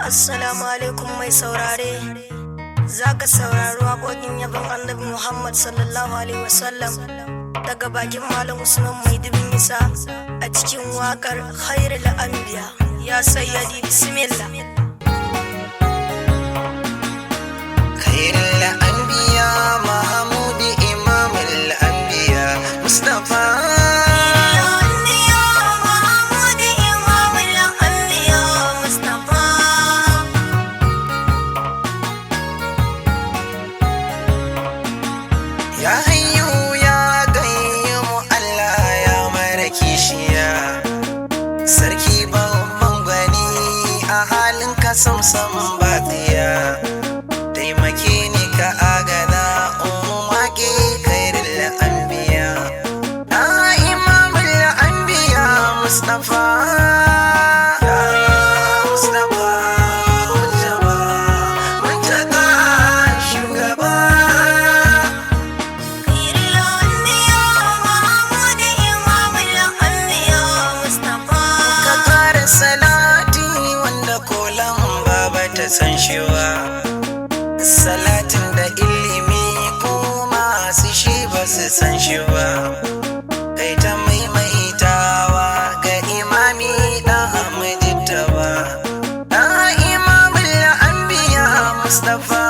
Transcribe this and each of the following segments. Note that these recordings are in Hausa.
Assalamu alaikum mai saurare. Zaka saurari waƙoƙin yabon Annabi Muhammad sallallahu alaihi wasallam daga bakin Malam Usman Mai Dubin Isa a cikin waƙar Khairul Anbiya. Ya sayyadi bismillah. Khairul Anbiya Mahmud Imamul Anbiya Mustafa ya hayyu ya qayyumu Allah ya mara kishiya sarki babban gwani a halin ka samsam batsiya taimake ni ka agada ummake khairul anbiya ya imamul anbiya Mustafa san shiwa salatin da ilimi ko masu shi ba su san shiwa kai ta maimaitawa ga imami dan Ahmadittawa dan imamul anbiya Mustafa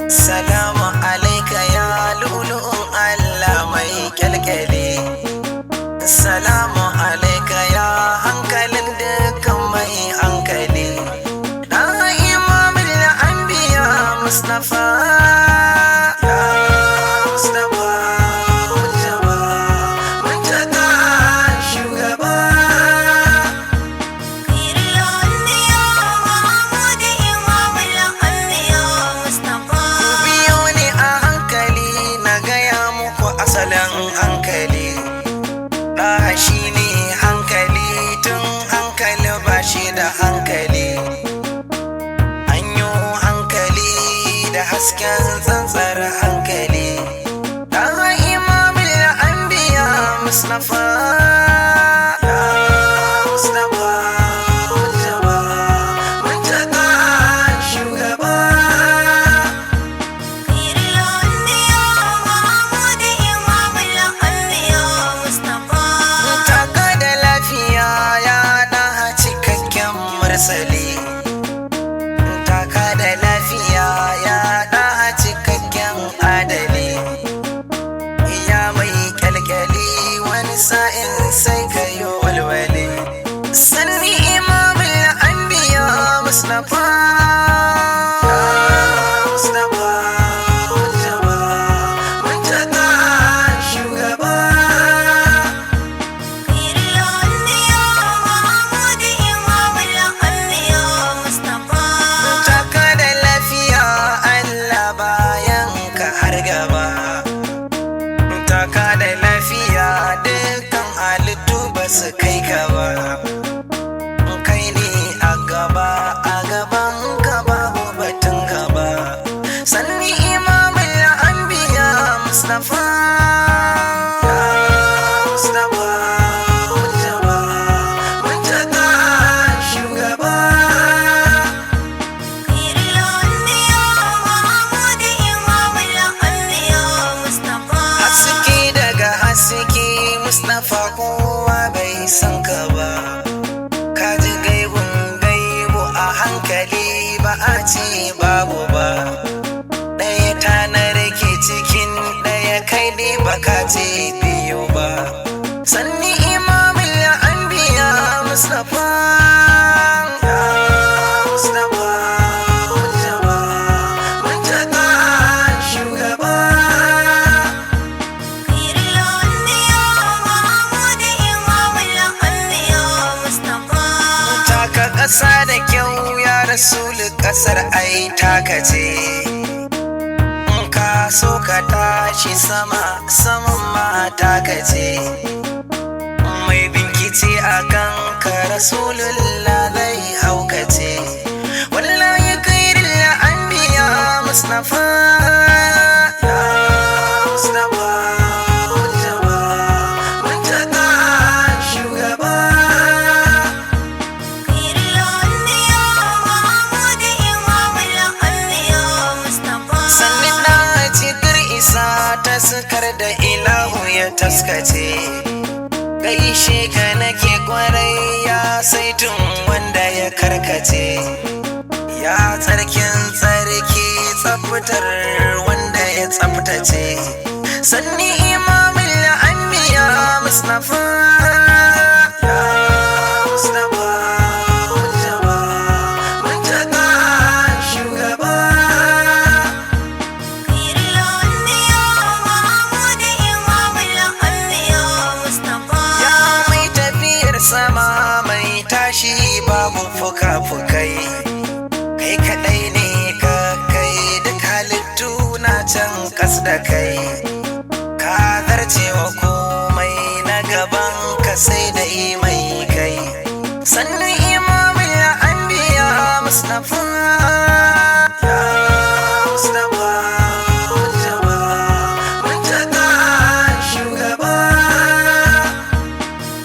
Salamu alaika ya lu'lu'un Allah mai kyalkyale. Salamu alaika ya hankalin dukkan mai hankali. Dan imamul anbiya Mustafa ya Mustafa Mujtaba Muntaka shugaba. Asalin hankali ɗa shi ne hankali tun hankali ba shi da hankali an yi hankali da hasken tsantsar hankali ɗan imamul anbiya Mustafa taka da lafiya ya da cikakken adali ya mai kyalkyali wani sa'in sai ka yi walwale sanni imamul anbiya Mustafa taka da lafiya dukkan halittu ba su kai ka ba kai ne a gaban gaba batun gaba sanni imamul anbiya Mustafa Mustafa kowa bai san ka ba ka ji gaibu a hankali ba a ce babu ba ɗaya tanar ke cikin ɗaya kai ne ba ka ce biyu ba sanni imamul anbiya Mustafa ƙasa da kyau ya rasulu ƙasar ai taka ce in ka so ka tashi sama saman ma taka ce ce akan ka rasulullah zai haukace wallahi khairul anbiya mustafa ya mustafa mujaba mujaba shugaba khairul anbiya Muhammad imamul anbiya Mustafa sannin na cikar isa taskar da ilahu ya taskace gaishe ka nake kwarai ya saitun wanda ya karkace ya tsarkin tsarki tsaftar wanda ya tsaftace sanni imamul anbiya mustafa ya mustafa mujaba mujaba shugaba khairul anbiya Muhammad imamul anbiya Mustafa ya mai tafiyar sama mai tashi babu fuka-fukai kai kadai ne ka kai duk halittu na can kas da kai ka zarcewa komai na gaban ka sai da mai kai sannan imamul anbiya mustafa ya mustafa mujaba mujaba shugaba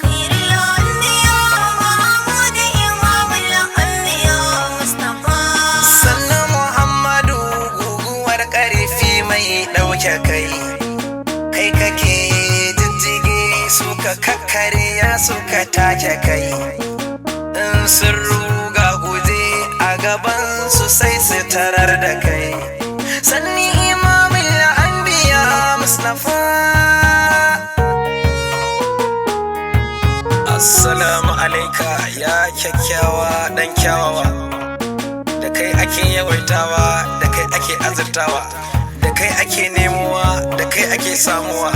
khairul anbiya Muhammad imamul anbiya Mustafa sannan muhammadu guguwar ƙarfi mai ɗauke kai kai kake jijjige suka kakkarya suka take kai in sun ruga guje a gaban su sai su tarar da kai sanni imamul anbiya mustafa assalamu alaika ya kyakkyawa dan kyawawa da kai ake yawaitawa da kai ake azurtawa da kai ake nemowa da kai ake samuwa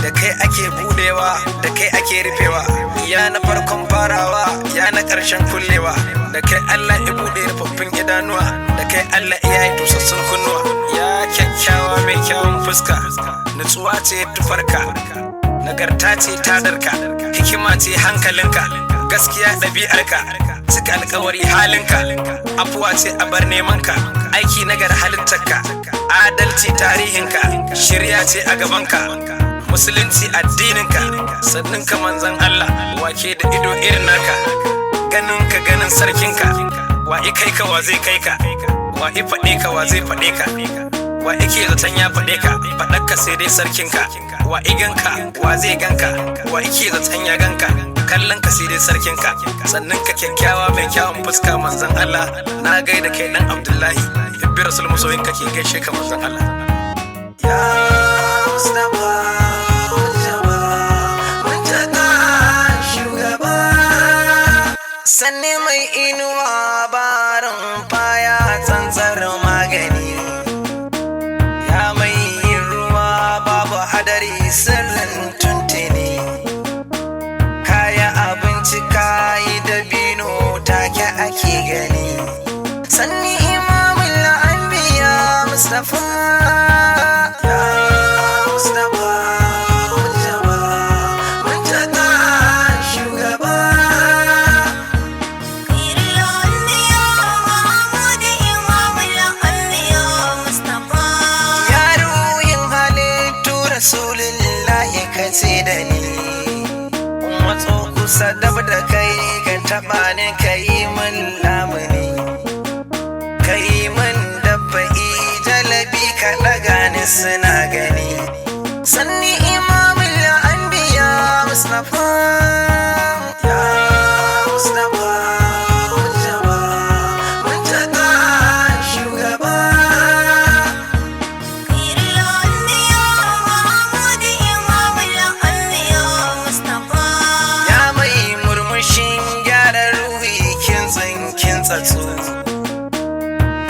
da kai ake budewa da kai ake rufewa ya na farkon farawa ya na ƙarshen kullewa da kai Allah ya bude rufaffin idanuwa da kai Allah ya yi tusassun kunnuwa ya kyakkyawa mai kyawun fuska nutsuwa ce tufarka nagarta ce tadarka hikima ce hankalinka gaskiya ɗabi'arka cika alkawari halinka afuwa ce a bar nemanka aiki nagar halittarka adalci tarihinka shirya ce a gabanka musulunci addininka sannan ka manzan Allah wake da ido irin naka ganinka ganin sarkinka wa kai ka wa zai kai ka wa faɗe ka wa zai faɗe ka wa ike zaton ya faɗe ka faɗakka sai dai sarkinka wa iganka wa zai ganka wa ike zaton ya ganka kallon ka sai dai sarkinka sannan ka kyakkyawa mai kyawun fuska manzon Allah na gaida kai dan Abdullahi ibbi rasul musoyin ka ke gaishe ka manzon Allah ya mustafa mujaba mujaba shugaba sanne mai inuwa barin faya tsantsar magani ya mai ruwa babu hadari sirrin tuntuni kaya abinci kayi dabino take ake gani sanni imamul anbiya mustafa ya mustafa mujaba mujaba shugaba khairul anbiya Muhammad imamul anbiya Mustafa ya ruhin halittu rasulullahi kace da ni matso kusa dab da kai kan taba ni kai min lamuni kai min dabba'i jalabi ka daga ni suna gani sanni imamul anbiya mustafa ya mustafa mujaba mujaba shugaba khairul anbiya Muhammad imamul anbiya Mustafa ya mai murmushin gyara ruhi kin tsatsu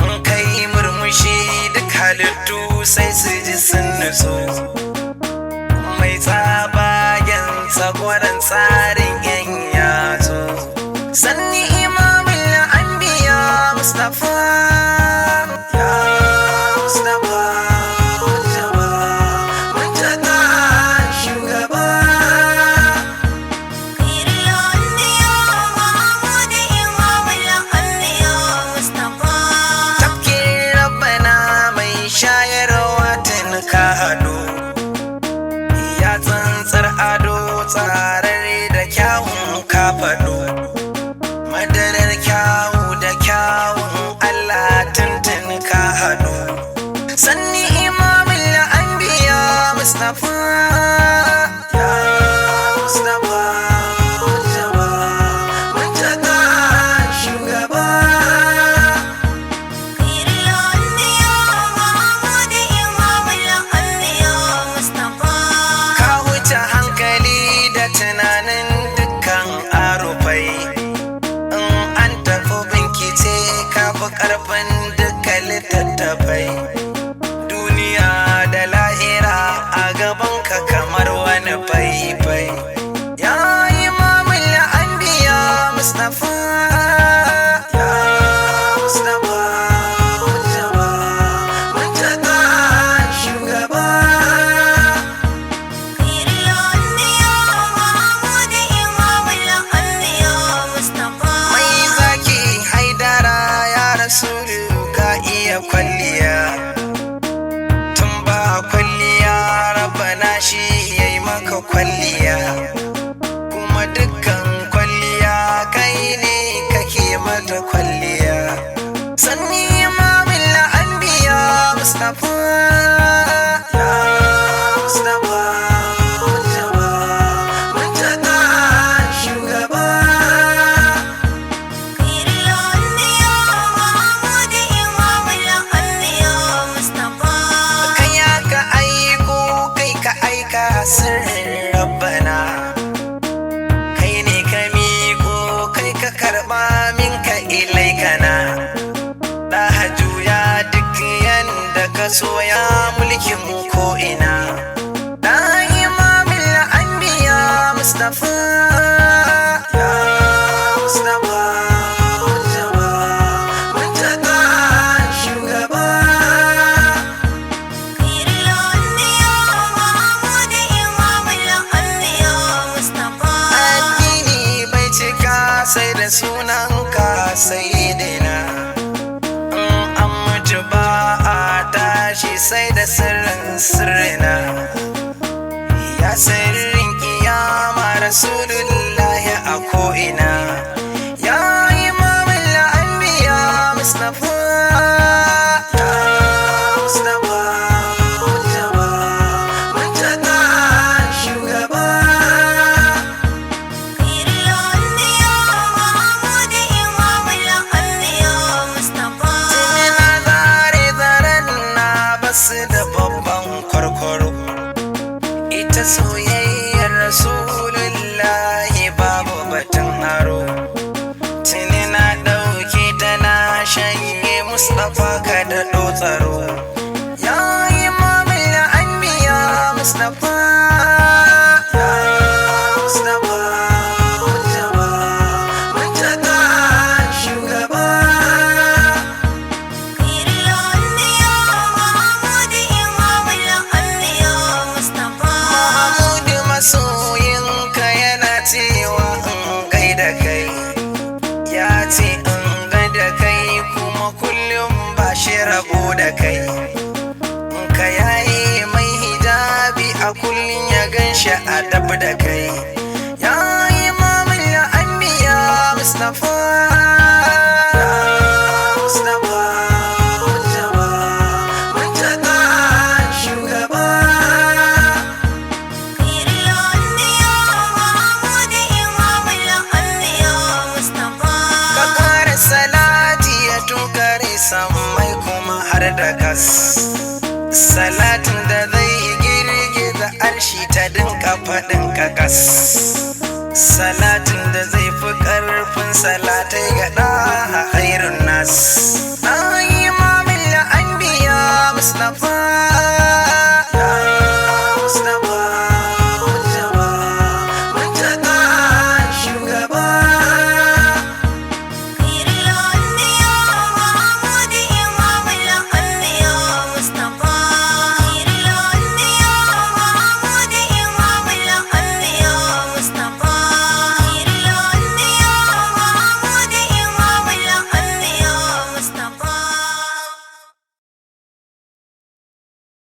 in kai murmushi duk halittu sai su ji sun nutsu mai tsabagen tsagwaron tsarin yan yatsu sanni imamul anbiya mustafa ya mustafa mujaba mujaba shugaba khairul kafi karfin duka littattafai. Duniya da lahira a gabanka kamar wani faifai. Ya imamul anbiya Mustapha, ya Mustapha Mujtaba, Muntaka shugaba. Mai zaki haidara ya rasulu ka iya kwalliya. Tun ba kwalliya rabbana shi yayi maka kwalliya. Kuma dukkan kwalliya kai ne kake mata kwalliya. Sanni imamul anbiya Mustapha, ya Mustapha Mujtaba, Muntaka shugaba. Kai aka aiko kai ka aika sirrin rabbana. Kai ne ka miko kai ka karba minka ilaikana. Da juya duk yanda ka soya mulkin ko'ina. Da imamul anbiya Mustapha, ya Mustapha Mujtaba, Muntaka shugaba. Addini bai cika sai da sunanka sayyidina. In an mutu ba a tashi sai da sirrin sirrina. Ya sirrin kiyama rasulullahi a ko'ina. Ya imamul anbiya Mustapha, ya Mustapha Mujtaba, Muntaka shugaba. Jimina zare zaren na basu da babban kwarkwaro. Ita soyayyar rasulullahi babu batun aro. Tuni na ɗauke ta na shanye Mustapha ka da tsaro. Ya imamul anbiya Mustapha, ya Mustapha Mujtaba, Muntaka shugaba. Mahamudu masoyinka yana cewa in gaida kai. Ya ce in gaida kai kuma kullum ba shi rabo da kai. In ka yayi mai hijabi a kullum ya ganshi a dab da kai. Ya imamul anbiya Mustapha, ya Mustapha Mujtaba, Muntaka shugaba. Ka kare salati ya tukare sammai kuma har da kas. Salatin da zai girgiza arshi ta dinka faɗin kakas. Salatin da zai fi ƙarfin salatai ga ɗaha khairun nas.